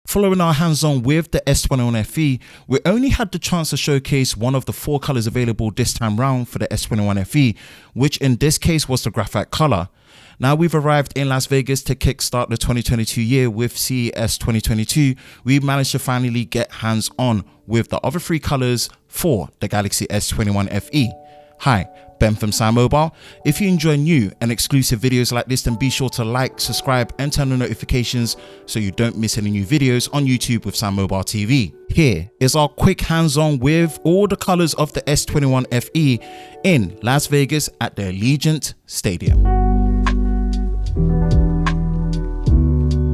Following our hands-on with the S21 FE, we only had the chance to showcase one of the 4 colors available this time round for the S21 FE, which in this case was the graphite color. Now we've arrived in Las Vegas to kickstart the 2022 year with CES 2022. We managed to finally get hands-on with the other 3 colors for the Galaxy S21 FE. Hi, Ben from SamMobile. If you enjoy new and exclusive videos like this, then be sure to like, subscribe and turn on notifications so you don't miss any new videos on YouTube with SamMobile TV. Here is our quick hands-on with all the colors of the S21 FE in Las Vegas at the Allegiant Stadium.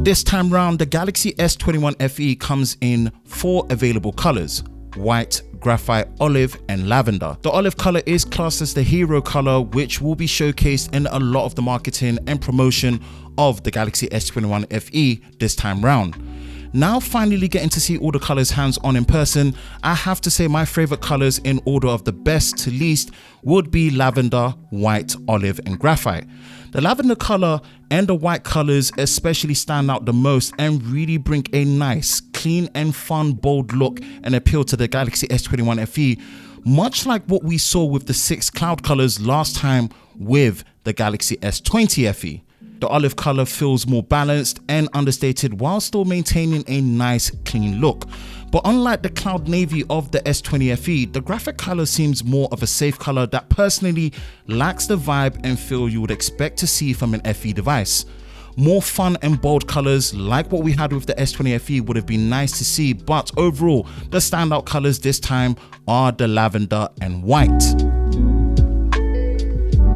This time round, the Galaxy S21 FE comes in 4 available colors: white, graphite, olive and lavender. The olive color is classed as the hero color, which will be showcased in a lot of the marketing and promotion of the Galaxy S21 FE this time round. Now finally getting to see all the colors hands-on in person, I have to say my favorite colors in order of the best to least would be lavender, white, olive and graphite. The lavender color and the white colors especially stand out the most and really bring a nice, clean and fun, bold look and appeal to the Galaxy S21 FE, much like what we saw with the 6 cloud colors last time with the Galaxy S20 FE. The olive color feels more balanced and understated while still maintaining a nice, clean look. But unlike the cloud navy of the S20 FE, the graphic color seems more of a safe color that personally lacks the vibe and feel you would expect to see from an FE device. More fun and bold colors like what we had with the S20 FE would have been nice to see, but overall, the standout colors this time are the lavender and white.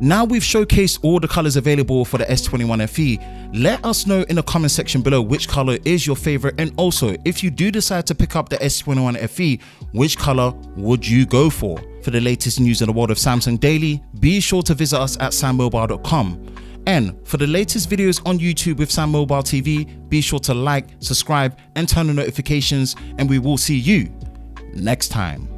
Now we've showcased all the colors available for the S21 FE, let us know in the comment section below which color is your favorite, and also if you do decide to pick up the S21 FE, which color would you go for? For the latest news in the world of Samsung daily, be sure to visit us at sammobile.com. And for the latest videos on YouTube with SamMobile TV, be sure to like, subscribe and turn on notifications, and we will see you next time.